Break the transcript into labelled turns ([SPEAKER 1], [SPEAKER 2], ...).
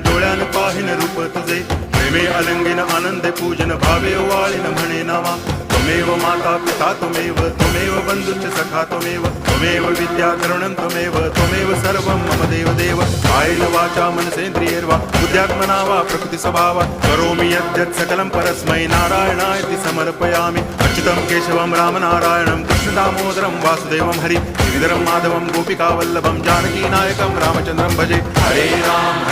[SPEAKER 1] डोळ्यान पाहिन रूप तुझे प्रेमे अलंगिन आनंदे पूजन भावे वाळीन म्हणे नामा त्वमेव माता पिता त्वमेव बंधुश्च सखा त्वमेव विद्या द्रविणं त्वमेव सर्वं मम देव कायेन वाचा मनसेन्द्रियैर्वा बुद्ध्यात्मना वा प्रकृति स्वभावात् करोमि यद्यत् सकलं परस्मै नारायणायति समर्पयामि अच्युतं केशवं रामनारायणं कृष्णदामोदरं वासुदेवं हरि गिरिधरं माधवं गोपिकावल्लभं जानकीनायकं रामचन्द्रं भजे हरे राम